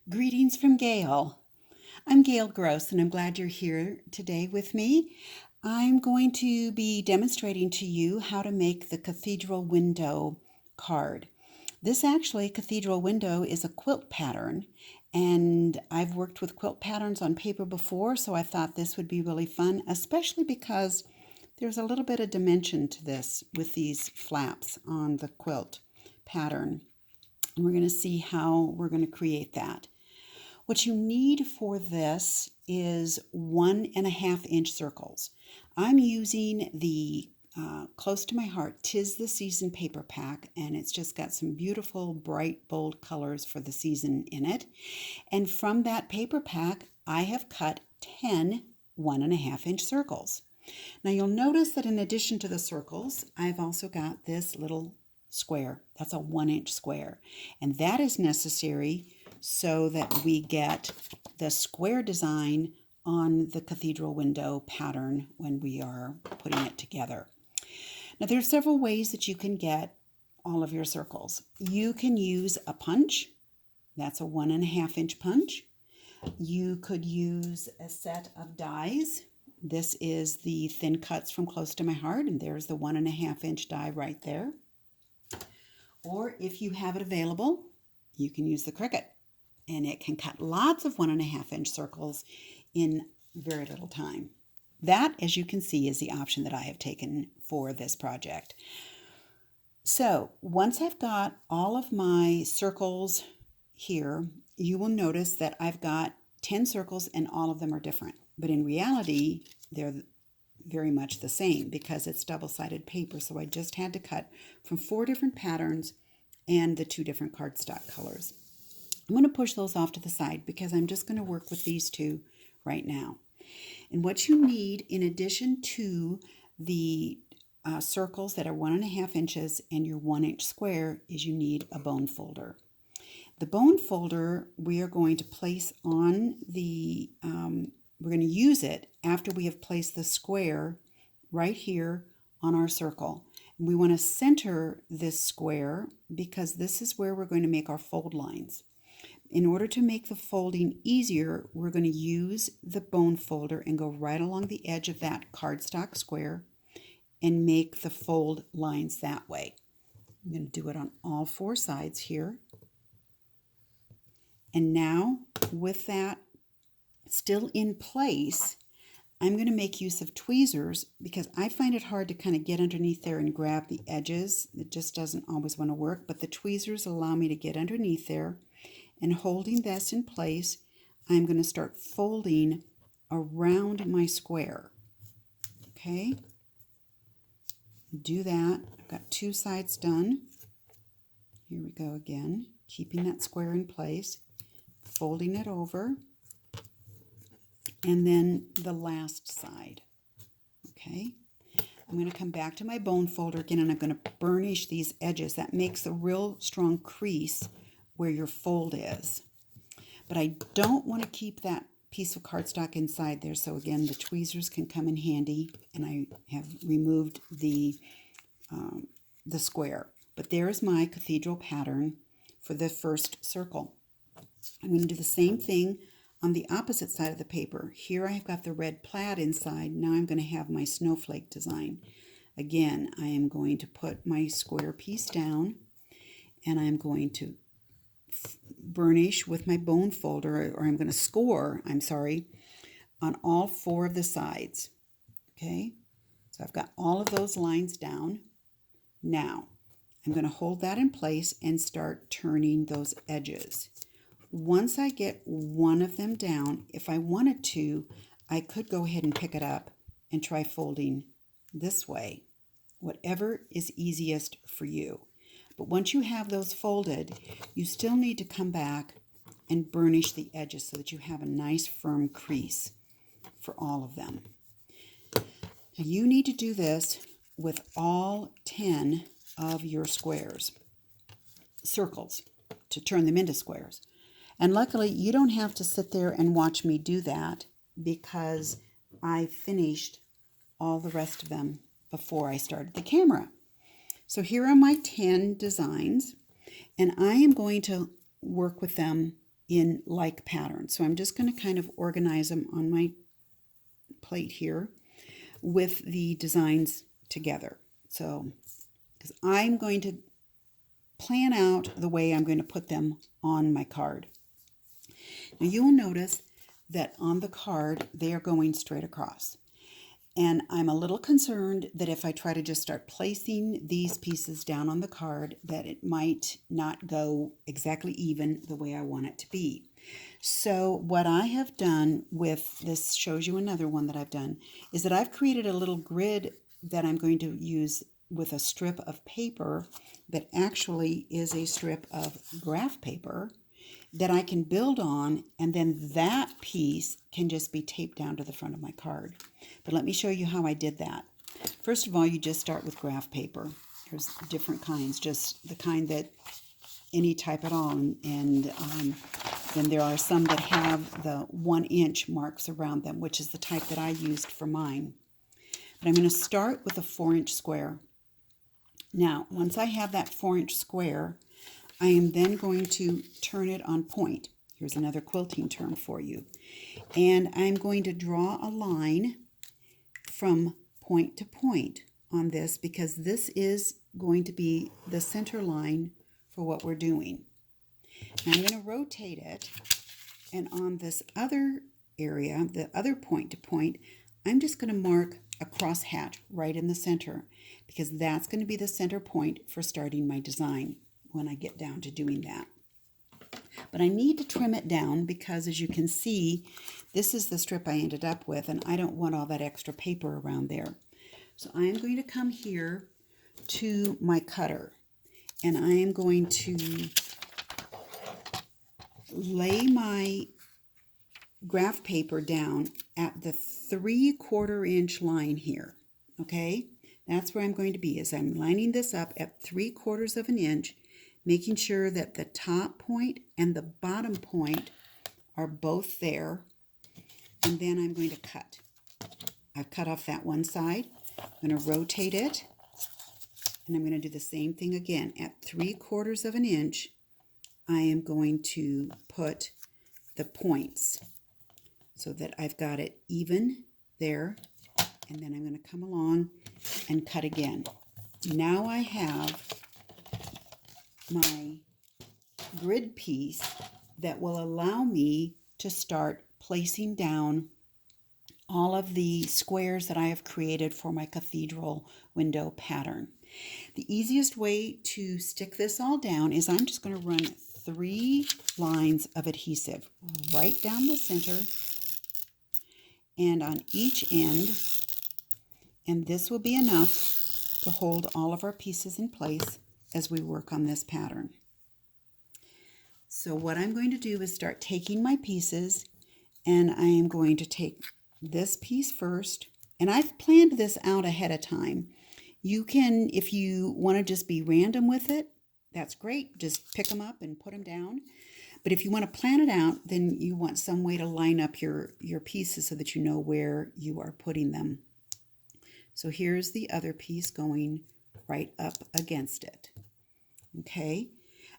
Greetings from Gail. I'm Gail Gross, and I'm glad you're here today with me. I'm going to be demonstrating to you how to make the cathedral window card. This cathedral window is a quilt pattern, and I've worked with quilt patterns on paper before, so I thought this would be really fun, especially because there's a little bit of dimension to this with these flaps on the quilt pattern. And we're going to see how we're going to create that. What you need for this is 1.5-inch circles. I'm using the Close to My Heart 'Tis the Season paper pack, and it's just got some beautiful, bright, bold colors for the season in it. And from that paper pack, I have cut 10 1.5-inch circles. Now you'll notice that in addition to the circles, I've also got this little square. That's a 1-inch square. And that is necessary so that we get the square design on the cathedral window pattern when we are putting it together. Now there are several ways that you can get all of your circles. You can use a punch. That's a 1.5-inch punch. You could use a set of dies. This is the thin cuts from Close to My Heart, and there's the 1.5-inch die right there. Or if you have it available, you can use the Cricut, and it can cut lots of 1.5-inch circles in very little time. That, as you can see, is the option that I have taken for this project. So once I've got all of my circles here, you will notice that I've got 10 circles and all of them are different. But in reality, they're very much the same because it's double-sided paper. So I just had to cut from 4 different patterns and the 2 different cardstock colors. I'm going to push those off to the side because I'm just going to work with these 2 right now. And what you need in addition to the circles that are 1.5 inches and your 1-inch square is you need a bone folder. The bone folder we are going to place on the, we're going to use it after we have placed the square right here on our circle. And we want to center this square because this is where we're going to make our fold lines. In order to make the folding easier, we're going to use the bone folder and go right along the edge of that cardstock square and make the fold lines that way. I'm going to do it on all 4 sides here. And now, with that still in place, I'm going to make use of tweezers because I find it hard to kind of get underneath there and grab the edges. It just doesn't always want to work, but the tweezers allow me to get underneath there. And holding this in place, I'm going to start folding around my square. Okay? Do that. I've got 2 sides done. Here we go again, keeping that square in place. Folding it over, and then the last side. Okay, I'm going to come back to my bone folder again, and I'm going to burnish these edges. That makes a real strong crease where your fold is. But I don't want to keep that piece of cardstock inside there, so again, the tweezers can come in handy, and I have removed the square. But there's my cathedral pattern for the first circle. I'm going to do the same thing on the opposite side of the paper. Here I've got the red plaid inside. Now I'm going to have my snowflake design. Again, I am going to put my square piece down and I'm going to burnish with my bone folder, or I'm going to score, on all 4 of the sides. Okay, so I've got all of those lines down. Now I'm going to hold that in place and start turning those edges. Once I get one of them down, if I wanted to, I could go ahead and pick it up and try folding this way, whatever is easiest for you. But once you have those folded, you still need to come back and burnish the edges so that you have a nice firm crease for all of them. Now you need to do this with all 10 of your circles, to turn them into squares. And luckily, you don't have to sit there and watch me do that because I finished all the rest of them before I started the camera. So here are my 10 designs, and I am going to work with them in like patterns. So I'm just going to kind of organize them on my plate here with the designs together. So, because I'm going to plan out the way I'm going to put them on my card. Now you will notice that on the card, they are going straight across. And I'm a little concerned that if I try to just start placing these pieces down on the card, that it might not go exactly even the way I want it to be. So what I have done with this, shows you another one that I've done, is that I've created a little grid that I'm going to use with a strip of paper that actually is a strip of graph paper that I can build on, and then that piece can just be taped down to the front of my card. But let me show you how I did that. First of all, you just start with graph paper. There's different kinds, just the kind that any type at all, and then there are some that have the 1-inch marks around them, which is the type that I used for mine. But I'm going to start with a 4-inch square. Now, once I have that 4-inch square, I am then going to turn it on point. Here's another quilting term for you. And I'm going to draw a line from point to point on this, because this is going to be the center line for what we're doing. Now I'm going to rotate it, and on this other area, the other point to point, I'm just going to mark a crosshatch right in the center, because that's going to be the center point for starting my design when I get down to doing that. But I need to trim it down because, as you can see, this is the strip I ended up with, and I don't want all that extra paper around there. So I am going to come here to my cutter, and I am going to lay my graph paper down at the 3/4 inch line here. Okay, that's where I'm going to be, as I'm lining this up at 3/4 of an inch, making sure that the top point and the bottom point are both there, and then I'm going to cut. I've cut off that one side. I'm going to rotate it, and I'm going to do the same thing again. At 3/4 of an inch, I am going to put the points so that I've got it even there, and then I'm going to come along and cut again. Now I have my grid piece that will allow me to start placing down all of the squares that I have created for my cathedral window pattern. The easiest way to stick this all down is I'm just going to run 3 lines of adhesive right down the center and on each end, and this will be enough to hold all of our pieces in place as we work on this pattern. So what I'm going to do is start taking my pieces, and I am going to take this piece first, and I've planned this out ahead of time. You can, if you want to just be random with it, that's great. Just pick them up and put them down. But if you want to plan it out, then you want some way to line up your pieces so that you know where you are putting them. So here's the other piece going right up against it. Okay,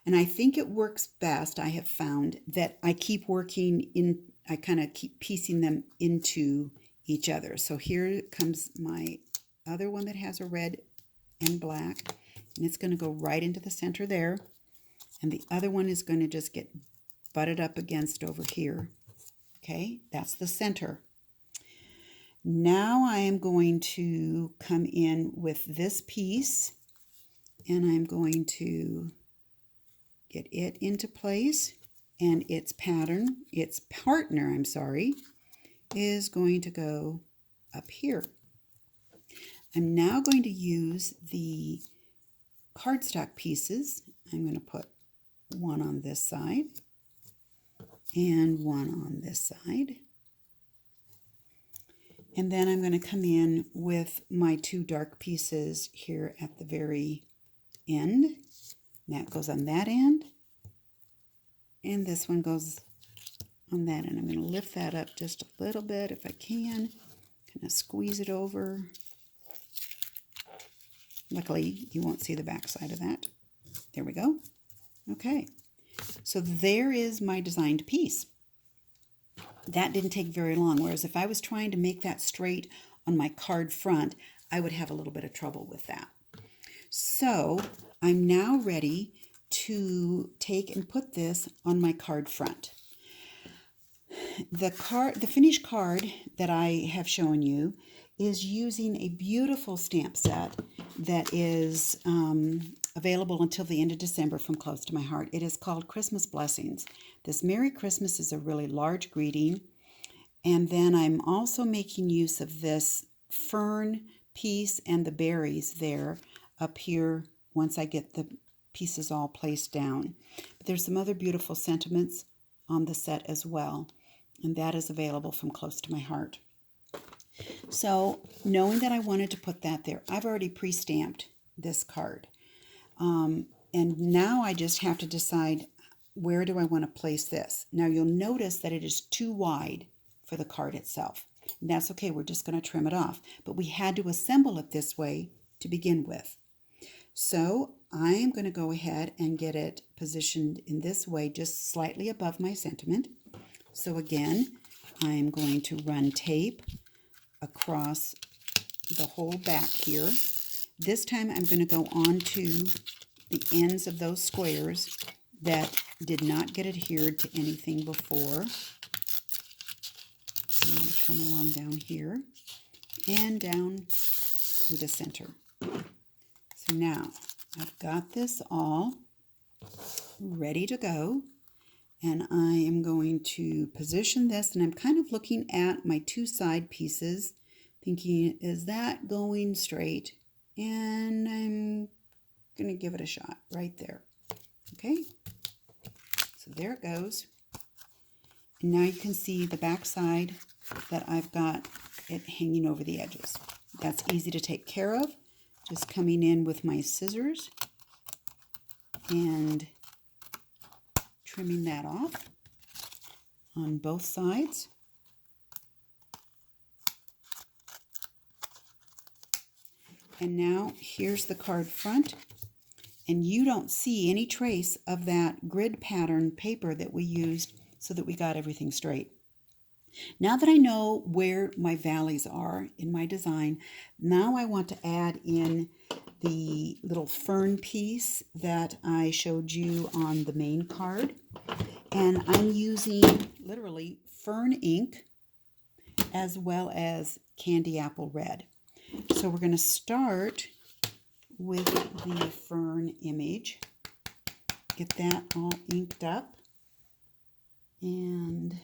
and I think it works best, I have found, that I keep working in, I kind of keep piecing them into each other. So here comes my other one that has a red and black, and it's going to go right into the center there, and the other one is going to just get butted up against over here. Okay, that's the center. Now I am going to come in with this piece, and I'm going to get it into place, and its partner, is going to go up here. I'm now going to use the cardstock pieces. I'm going to put one on this side and one on this side. And then I'm going to come in with my 2 dark pieces here at the very end. And that goes on that end. And this one goes on that end. I'm going to lift that up just a little bit if I can. Kind of squeeze it over. Luckily, you won't see the back side of that. There we go. Okay. So there is my designed piece. That didn't take very long, whereas if I was trying to make that straight on my card front, I would have a little bit of trouble with that. So I'm now ready to take and put this on my card front. The finished card that I have shown you is using a beautiful stamp set that is available until the end of December from Close to My Heart. It is called Christmas Blessings. This Merry Christmas is a really large greeting. And then I'm also making use of this fern piece and the berries there up here once I get the pieces all placed down. But there's some other beautiful sentiments on the set as well, and that is available from Close to My Heart. So knowing that I wanted to put that there, I've already pre-stamped this card. And now I just have to decide, where do I want to place this? Now you'll notice that it is too wide for the card itself. And that's okay, we're just going to trim it off. But we had to assemble it this way to begin with. So I am going to go ahead and get it positioned in this way, just slightly above my sentiment. So again, I'm going to run tape across the whole back here. This time I'm going to go on to the ends of those squares that did not get adhered to anything before. I'm going to come along down here and down through the center. So now I've got this all ready to go, and I am going to position this, and I'm kind of looking at my two side pieces thinking, is that going straight? And I'm going to give it a shot right there. Okay, so there it goes. And now you can see the back side that I've got it hanging over the edges. That's easy to take care of. Just coming in with my scissors and trimming that off on both sides. And now here's the card front, and you don't see any trace of that grid pattern paper that we used so that we got everything straight. Now that I know where my valleys are in my design, now I want to add in the little fern piece that I showed you on the main card. And I'm using literally fern ink as well as candy apple red. So we're going to start with the fern image. Get that all inked up and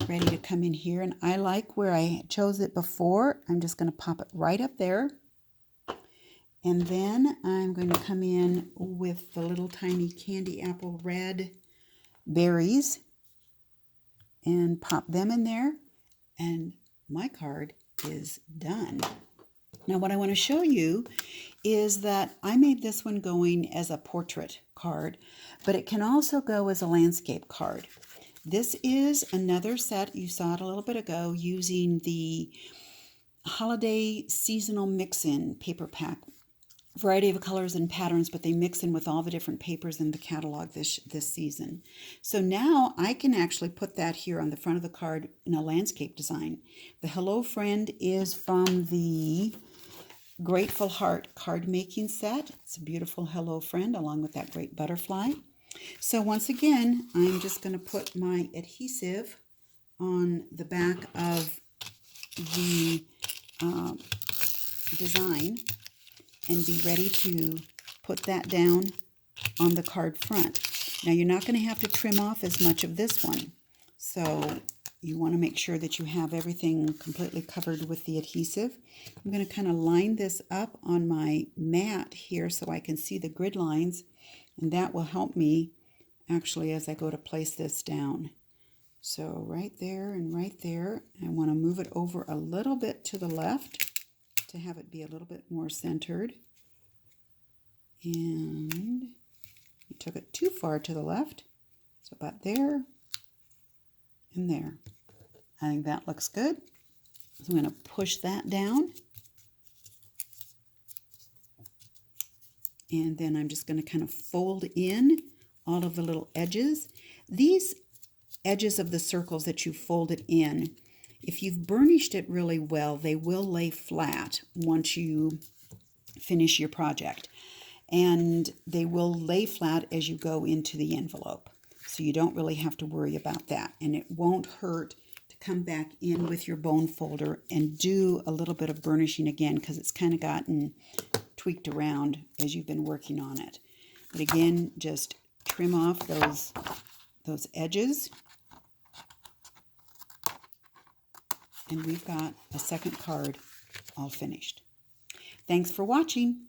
ready to come in here. And I like where I chose it before. I'm just going to pop it right up there. And then I'm going to come in with the little tiny candy apple red berries and pop them in there. And my card is done. Now what I want to show you is that I made this one going as a portrait card, but it can also go as a landscape card. This is another set, you saw it a little bit ago, using the holiday seasonal mix-in paper pack. Variety of colors and patterns, but they mix in with all the different papers in the catalog this season. So now I can actually put that here on the front of the card in a landscape design. The Hello Friend is from the Grateful Heart card making set. It's a beautiful Hello Friend along with that great butterfly. So once again, I'm just going to put my adhesive on the back of the design and be ready to put that down on the card front. Now you're not going to have to trim off as much of this one, so you want to make sure that you have everything completely covered with the adhesive. I'm going to kind of line this up on my mat here so I can see the grid lines, and that will help me actually as I go to place this down. So right there and right there, I want to move it over a little bit to the left to have it be a little bit more centered. And we took it too far to the left, so about there and there. I think that looks good. So I'm going to push that down. And then I'm just going to kind of fold in all of the little edges. These edges of the circles that you folded in, if you've burnished it really well, they will lay flat once you finish your project. And they will lay flat as you go into the envelope. So you don't really have to worry about that. And it won't hurt to come back in with your bone folder and do a little bit of burnishing again, because it's kind of gotten tweaked around as you've been working on it. But again, just trim off those edges. And we've got a second card all finished. Thanks for watching.